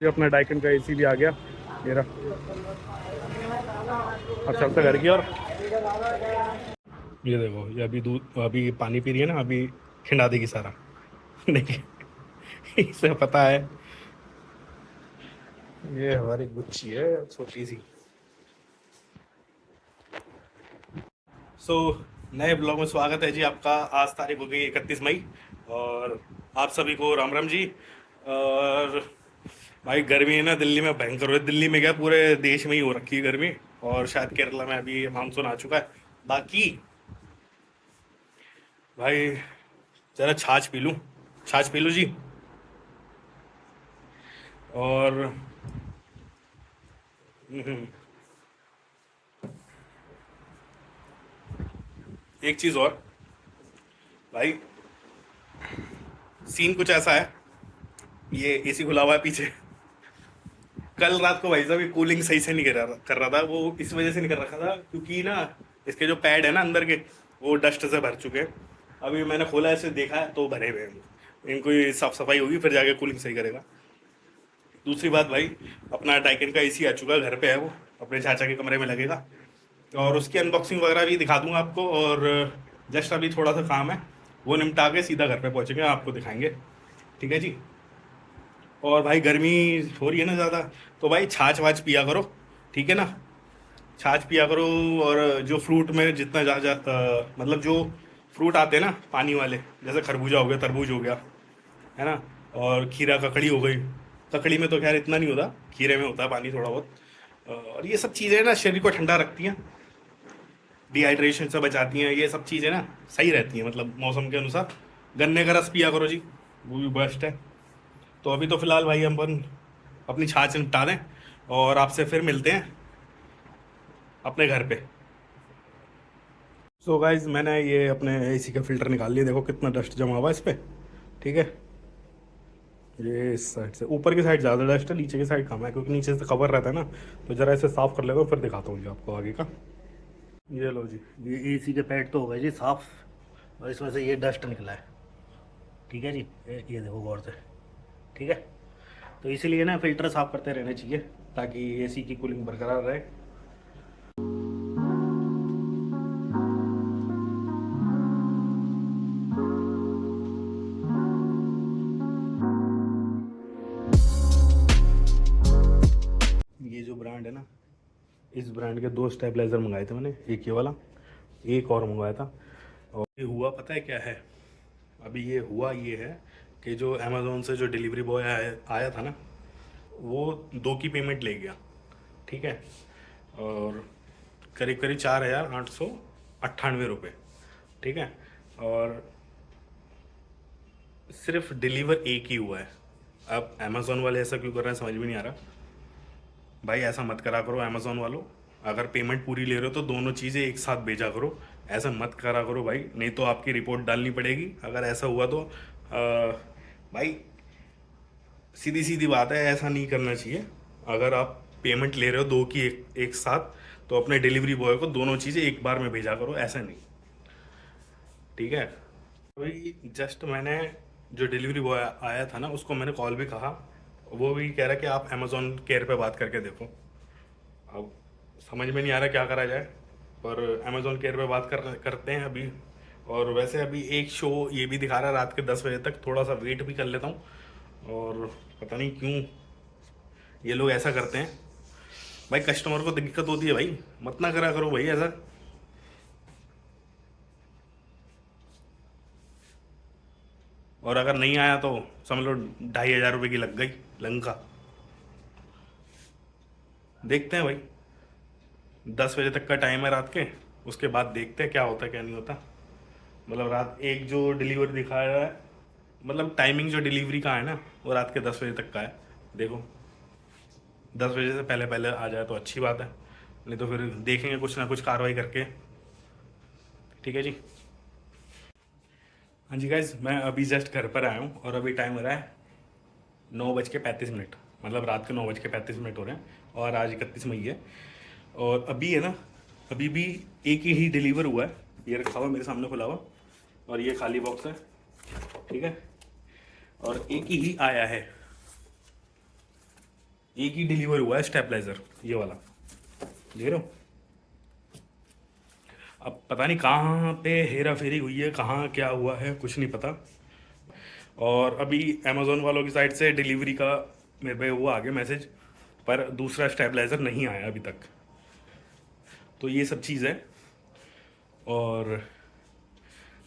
ये अपना डाइकन का एसी भी आ गया मेरा। अब चलते घर की। और ये देखो, ये अभी दूध अभी पानी पी रही है ना, अभी खिंडा देगी सारा। देखिए, इसे पता है। ये हमारी गुच्ची है, छोटी सी। नए ब्लॉग में स्वागत है जी आपका। आज तारीख हो गई 31 मई, और आप सभी को राम राम जी। और भाई गर्मी है ना दिल्ली में, भयंकर है। दिल्ली में क्या, पूरे देश में ही हो रखी है गर्मी। और शायद केरला में अभी मानसून आ चुका है। बाकी भाई, जरा छाछ पी लूं। छाछ पी लूं जी। और एक चीज़ और भाई, सीन कुछ ऐसा है। ये एसी खुला हुआ है पीछे। कल रात को भाई साहब ये कूलिंग सही से नहीं कर रहा था। वो इस वजह से नहीं कर रखा था क्योंकि ना, इसके जो पैड है ना अंदर के, वो डस्ट से भर चुके हैं। अभी मैंने खोला ऐसे देखा है तो भरे हुए हैं। इनको ये साफ सफाई होगी फिर जाके कूलिंग सही करेगा। दूसरी बात भाई, अपना डाइकन का एसी आ चुका है, घर पे है वो, अपने चाचा के कमरे में लगेगा। और उसकी अनबॉक्सिंग वगैरह भी दिखा दूंगा आपको। और जस्ट अभी थोड़ा सा काम है, वो निपटा के सीधा घर पे पहुंचेंगे, आपको दिखाएंगे। ठीक है जी। और भाई गर्मी हो रही है ना ज़्यादा, तो भाई छाछ वाछ पिया करो। ठीक है ना, छाछ पिया करो। और जो फ्रूट में जितना मतलब जो फ्रूट आते हैं ना पानी वाले, जैसे खरबूजा हो गया, तरबूज हो गया, है ना। और खीरा ककड़ी हो गई। ककड़ी में तो खैर इतना नहीं होता, खीरे में होता है पानी थोड़ा बहुत। और ये सब चीज़ें ना शरीर को ठंडा रखती हैं, डिहाइड्रेशन से बचाती हैं। ये सब चीज़ें ना सही रहती हैं, मतलब मौसम के अनुसार। गन्ने का रस पिया करो जी, वो भी बेस्ट है। तो अभी तो फिलहाल भाई हम अपन अपनी छाछ निपटा दें, और आपसे फिर मिलते हैं अपने घर पे। सो गाइज, मैंने ये अपने एसी का फ़िल्टर निकाल लिया। देखो कितना डस्ट जमा हुआ है इस पर। ठीक है, ये इस साइड से, ऊपर की साइड ज़्यादा डस्ट है, नीचे की साइड कम है क्योंकि नीचे से कवर रहता है ना। तो ज़रा इसे साफ़ कर लेता हूँ, फिर दिखाता हूँ जी आपको आगे का। ये लो जी, ये एसी के पैड तो हो गए जी साफ़, और इसमें से ये डस्ट निकला है। ठीक है जी, ये देखो गौर से। ठीक है, तो इसीलिए ना फ़िल्टर साफ़ करते रहना चाहिए ताकि एसी की कूलिंग बरकरार रहे। ये जो ब्रांड है ना, इस ब्रांड के 2 स्टेबलाइज़र मंगाए थे मैंने, एक ये वाला, एक और मंगवाया था। और ये हुआ पता है क्या है, अभी ये हुआ ये है कि जो अमेज़ोन से जो डिलीवरी बॉय आया था ना, वो 2 की पेमेंट ले गया। ठीक है, और करीब करीब 4,898 रुपये। ठीक है, और सिर्फ डिलीवर एक ही हुआ है। अब अमेज़ोन वाले ऐसा क्यों कर रहे हैं समझ में नहीं आ रहा। भाई ऐसा मत करा करो अमेज़ोन वालों, अगर पेमेंट पूरी ले रहे हो तो दोनों चीज़ें एक साथ भेजा करो। ऐसा मत करा करो भाई, नहीं तो आपकी रिपोर्ट डालनी पड़ेगी अगर ऐसा हुआ तो। भाई सीधी सीधी बात है, ऐसा नहीं करना चाहिए। अगर आप पेमेंट ले रहे हो दो की एक साथ, तो अपने डिलीवरी बॉय को दोनों चीज़ें एक बार में भेजा करो, ऐसा नहीं। ठीक है, अभी जस्ट मैंने, जो डिलीवरी बॉय आया था ना, उसको मैंने कॉल भी कहा। वो भी कह रहा कि आप अमेज़ॉन केयर पे बात करके देखो। अब समझ में नहीं आ रहा क्या करा जाए, पर अमेज़ॉन केयर पे बात करते हैं अभी। और वैसे अभी एक शो ये भी दिखा रहा है रात के 10 बजे तक, थोड़ा सा वेट भी कर लेता हूँ। और पता नहीं क्यों ये लोग ऐसा करते हैं। भाई कस्टमर को दिक्कत होती है भाई, मत ना करा करो भाई ऐसा। और अगर नहीं आया तो समझ लो 2,500 रुपये की लग गई लंका। देखते हैं भाई, 10 बजे तक का टाइम है रात के, उसके बाद देखते हैं क्या होता है क्या नहीं होता। मतलब रात एक जो डिलीवरी दिखा रहा है, मतलब टाइमिंग जो डिलीवरी का है ना, वो रात के 10 बजे तक का है। देखो 10 बजे से पहले पहले आ जाए तो अच्छी बात है, नहीं तो फिर देखेंगे कुछ ना कुछ कार्रवाई करके। ठीक है जी। हाँ जी गाइज, मैं अभी जस्ट घर पर आया हूँ, और अभी टाइम हो रहा है 9:35। मतलब रात के 9:35 हो रहे हैं, और आज 31 मई है। और अभी है ना, अभी भी एक ही डिलीवर हुआ है, ये रखा हुआ मेरे सामने खुला हुआ, और ये खाली बॉक्स है। ठीक है, और एक ही आया है। एक ही डिलीवर हुआ है स्टेबलाइजर, ये वाला देख रहे हो। अब पता नहीं कहाँ पे हेरा फेरी हुई है, कहाँ क्या हुआ है, कुछ नहीं पता। और अभी अमेज़ोन वालों की साइड से डिलीवरी का मेरे पे वो आ गया मैसेज, पर दूसरा स्टेबलाइज़र नहीं आया अभी तक। तो ये सब चीज़ है। और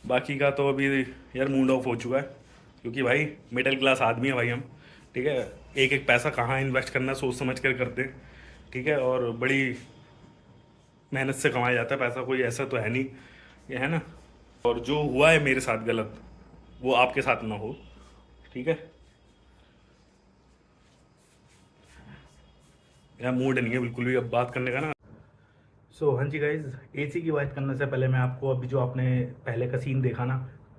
बाकी का तो अभी यार मूड ऑफ हो चुका है, क्योंकि भाई मिडिल क्लास आदमी है भाई हम, ठीक है। एक एक पैसा कहाँ इन्वेस्ट करना सोच समझ कर करते हैं, ठीक है। और बड़ी मेहनत से कमाया जाता है पैसा, कोई ऐसा तो है नहीं, ये है ना। और जो हुआ है मेरे साथ गलत, वो आपके साथ ना हो, ठीक है। यार मूड नहीं है बिल्कुल भी अब बात करने का ना। हाँ जी गाइज, एसी की बात करने से पहले मैं आपको अभी जो आपने पहले का सीन देखा ना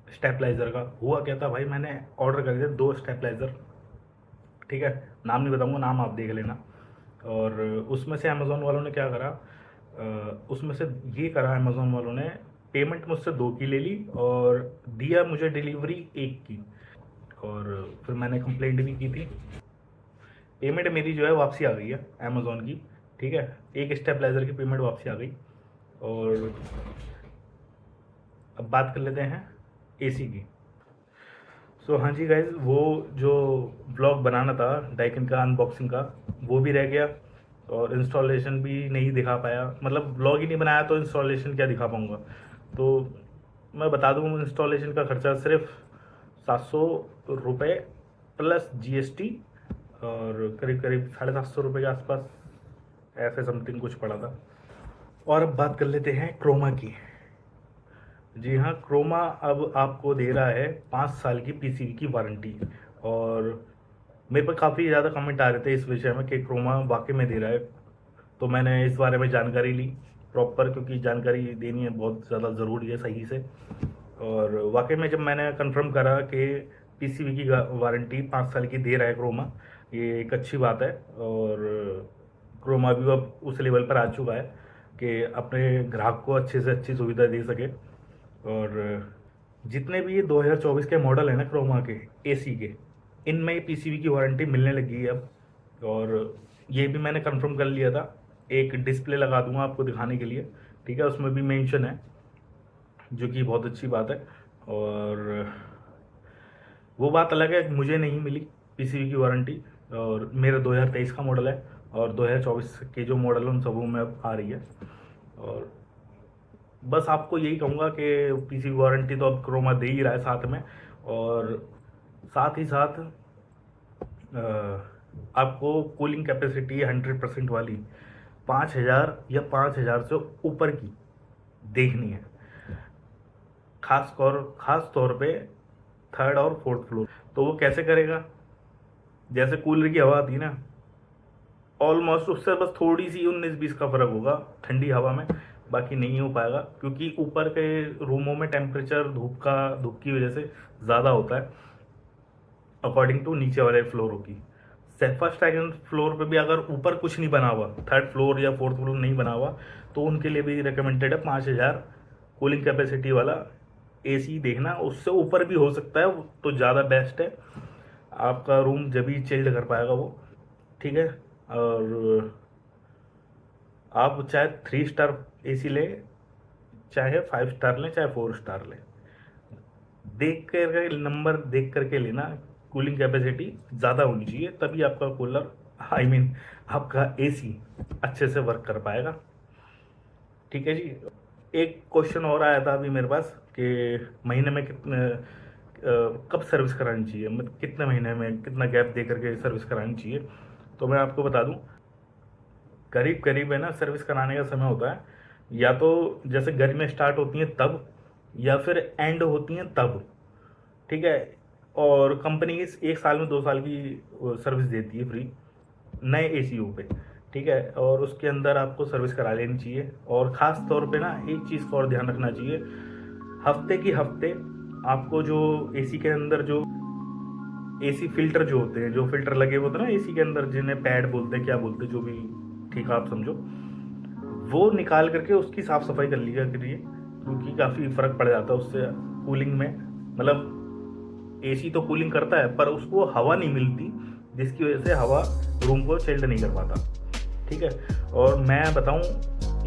स्टेपलाइज़र का, हुआ क्या था भाई, मैंने ऑर्डर कर दिया 2 स्टेपलाइज़र, ठीक है। नाम नहीं बताऊंगा, नाम आप देख लेना। और उसमें से अमेज़ोन वालों ने क्या करा, उसमें से ये करा अमेज़ोन वालों ने, पेमेंट मुझसे 2 की ले ली और दिया मुझे डिलीवरी 1 की। और फिर मैंने कंप्लेंट भी की थी, पेमेंट मेरी जो है वापसी आ गई है अमेज़ोन की, ठीक है। एक स्टेबलाइज़र की पेमेंट वापसी आ गई। और अब बात कर लेते हैं एसी की। हाँ जी गाइज, वो जो ब्लॉग बनाना था डाइकिन का अनबॉक्सिंग का, वो भी रह गया। और इंस्टॉलेशन भी नहीं दिखा पाया, मतलब ब्लॉग ही नहीं बनाया तो इंस्टॉलेशन क्या दिखा पाऊँगा। तो मैं बता दूँ, इंस्टॉलेशन का खर्चा सिर्फ 700 रुपये प्लस जीएसटी, और करीब करीब 750 रुपये के आसपास ऐसे समथिंग कुछ पड़ा था। और अब बात कर लेते हैं क्रोमा की। जी हाँ, क्रोमा अब आपको दे रहा है 5 साल की पीसीबी की वारंटी। और मेरे पर काफ़ी ज़्यादा कमेंट आ रहे थे इस विषय में कि क्रोमा वाकई में दे रहा है। तो मैंने इस बारे में जानकारी ली प्रॉपर, क्योंकि जानकारी देनी है बहुत ज़्यादा ज़रूरी है सही से। और वाकई में जब मैंने कंफर्म करा कि पीसीबी की वारंटी 5 साल की दे रहा है क्रोमा, ये एक अच्छी बात है। और क्रोमा भी अब उस लेवल पर आ चुका है कि अपने ग्राहक को अच्छे से अच्छी सुविधा दे सके। और जितने भी ये 2024 के मॉडल हैं ना क्रोमा के एसी के, इनमें पीसीबी की वारंटी मिलने लगी है अब। और ये भी मैंने कंफर्म कर लिया था, एक डिस्प्ले लगा दूंगा आपको दिखाने के लिए, ठीक है। उसमें भी मेंशन है, जो कि बहुत अच्छी बात है। और वो बात अलग है, मुझे नहीं मिली पीसीबी की वारंटी, और मेरा 2023 का मॉडल है, और 2024 के जो मॉडल हैं उन सबों में अब आ रही है। और बस आपको यही कहूँगा कि पीसी वारंटी तो अब क्रोमा दे ही रहा है साथ में। और साथ ही साथ आपको कूलिंग कैपेसिटी 100% वाली 5000 या 5000 से ऊपर की देखनी है, खास तौर पे 3rd और 4th फ्लोर। तो वो कैसे करेगा, जैसे कूलर की हवा आती है ना, ऑलमोस्ट उससे बस थोड़ी सी 19-20 का फ़र्क होगा ठंडी हवा में, बाकी नहीं हो पाएगा, क्योंकि ऊपर के रूमों में टेम्परेचर धूप की वजह से ज़्यादा होता है अकॉर्डिंग टू नीचे वाले फ्लोरों की। फर्स्ट सेकंड फ्लोर पे भी अगर ऊपर कुछ नहीं बना हुआ, 3rd फ्लोर या 4th फ्लोर नहीं बना हुआ, तो उनके लिए भी रिकमेंडेड है 5000 कूलिंग कैपेसिटी वाला एसी देखना। उससे ऊपर भी हो सकता है तो ज़्यादा बेस्ट है, आपका रूम जब भी चिल्ड कर पाएगा वो, ठीक है। और आप चाहे 3 स्टार एसी ले, चाहे 5 स्टार लें, चाहे 4 स्टार लें, देख कर नंबर देख करके लेना। कूलिंग कैपेसिटी ज़्यादा होनी चाहिए, तभी आपका कूलर आपका एसी अच्छे से वर्क कर पाएगा, ठीक है जी। एक क्वेश्चन और आया था अभी मेरे पास कि महीने में कब सर्विस करानी चाहिए, मतलब कितने महीने में कितना गैप दे करके सर्विस करानी चाहिए। तो मैं आपको बता दूं, करीब करीब है ना, सर्विस कराने का समय होता है या तो जैसे गर्मी स्टार्ट होती हैं तब, या फिर एंड होती हैं तब, ठीक है। और कंपनी इस 1 साल में 2 साल की सर्विस देती है फ्री नए एसीओ पे, ठीक है। और उसके अंदर आपको सर्विस करा लेनी चाहिए। और ख़ास तौर पे ना एक चीज़ का और ध्यान रखना चाहिए, हफ्ते की हफ्ते आपको जो एसी के अंदर जो एसी फिल्टर जो होते हैं, जो फिल्टर लगे होते हैं ना एसी के अंदर, जिन्हें पैड बोलते हैं क्या बोलते हैं जो भी, ठीक है आप समझो, वो निकाल करके उसकी साफ़ सफाई कर लिया करिए, क्योंकि काफ़ी फ़र्क पड़ जाता है उससे कूलिंग में। मतलब एसी तो कूलिंग करता है पर उसको हवा नहीं मिलती जिसकी वजह से हवा रूम को चिल्ड नहीं कर पाता। ठीक है, और मैं बताऊं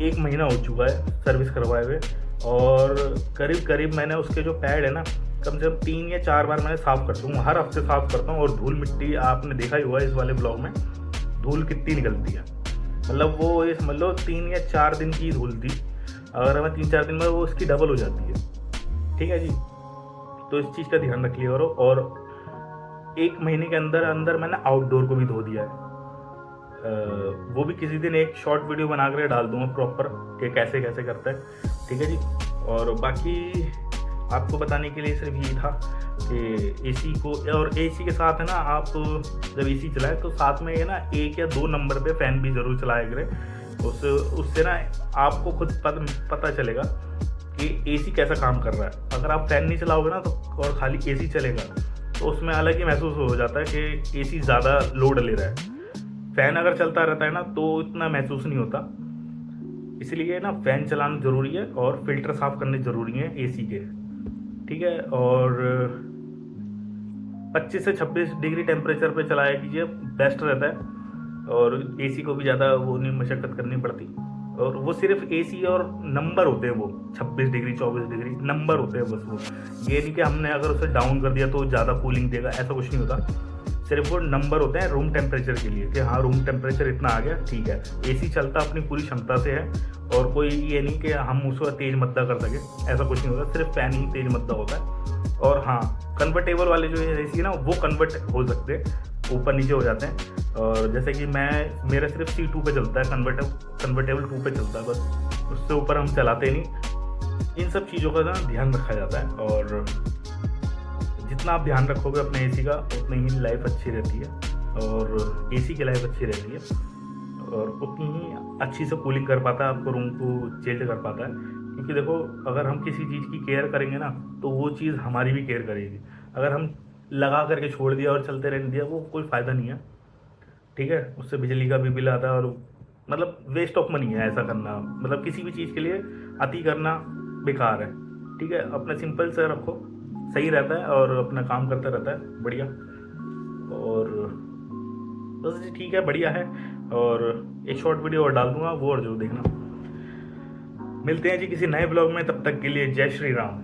1 महीना हो चुका है सर्विस करवाए हुए, और करीब करीब मैंने उसके जो पैड है ना कम से कम 3 या 4 बार मैंने साफ़ करता हूँ, हर हफ्ते साफ़ करता हूँ। और धूल मिट्टी आपने देखा ही हुआ इस वाले ब्लॉग में धूल कितनी निकलती है, मतलब वो ये समझ लो 3 या 4 दिन की धूल थी, अगर हमें 3-4 दिन में वो उसकी डबल हो जाती है। ठीक है जी, तो इस चीज़ का ध्यान रखिए। और 1 महीने के अंदर अंदर मैंने आउटडोर को भी धो दिया है। वो भी किसी दिन एक शॉर्ट वीडियो बना कर डाल दूंगा प्रॉपर कि कैसे कैसे करता है। ठीक है जी, और बाकी आपको बताने के लिए सिर्फ यही था कि एसी को, और एसी के साथ है ना, आप जब एसी चलाए तो साथ में ये ना 1 या 2 नंबर पे फ़ैन भी ज़रूर चलाया करें। उससे ना आपको खुद पता चलेगा कि एसी कैसा काम कर रहा है। अगर आप फ़ैन नहीं चलाओगे ना तो और खाली एसी चलेगा तो उसमें अलग ही महसूस हो जाता है कि एसी ज़्यादा लोड ले रहा है। फ़ैन अगर चलता रहता है ना तो इतना महसूस नहीं होता, इसलिए ना फ़ैन चलाना ज़रूरी है और फिल्टर साफ़ करने ज़रूरी हैं एसी के। ठीक है, और 25 से 26 डिग्री टेम्परेचर पे चलाया कीजिए, बेस्ट रहता है। और एसी को भी ज़्यादा वो नहीं मशक्क़त करनी पड़ती, और वो सिर्फ एसी और नंबर होते हैं, वो 26 डिग्री 24 डिग्री नंबर होते हैं बस। वो ये नहीं कि हमने अगर उसे डाउन कर दिया तो ज़्यादा कूलिंग देगा, ऐसा कुछ नहीं होता। सिर्फ वो नंबर होते हैं रूम टेम्परेचर के लिए कि हाँ रूम टेम्परेचर इतना आ गया, ठीक है। एसी चलता अपनी पूरी क्षमता से है, और कोई ये नहीं कि हम उसको तेज़ मद्दा कर सके, ऐसा कुछ नहीं होता, सिर्फ फ़ैन ही तेज़ मद्दा होता है। और हाँ, कन्वर्टेबल वाले जो एसी है ना वो कन्वर्ट हो सकते हैं, ऊपर नीचे हो जाते हैं। और जैसे कि मेरा सिर्फ C2 पे चलता है, कन्वर्टेबल 2 पे चलता है बस, उससे ऊपर हम चलाते नहीं। इन सब चीज़ों का ना ध्यान रखा जाता है, और जितना आप ध्यान रखोगे अपने एसी का उतनी ही लाइफ अच्छी रहती है, और एसी की लाइफ अच्छी रहती है, और उतनी ही अच्छी से कूलिंग कर पाता है, आपको रूम को चिल्ड कर पाता है। क्योंकि देखो, अगर हम किसी चीज़ की केयर करेंगे ना तो वो चीज़ हमारी भी केयर करेगी। अगर हम लगा करके छोड़ दिया और चलते रहने दिया, वो कोई फ़ायदा नहीं है। ठीक है, उससे बिजली का भी बिल आता है, और मतलब वेस्ट ऑफ मनी है ऐसा करना, मतलब किसी भी चीज़ के लिए अति करना बेकार है। ठीक है, अपना सिंपल से रखो, सही रहता है, और अपना काम करता रहता है बढ़िया। और बस जी, ठीक है, बढ़िया है। और एक शॉर्ट वीडियो और डाल दूंगा, वो और जो देखना। मिलते हैं जी किसी नए ब्लॉग में, तब तक के लिए जय श्री राम।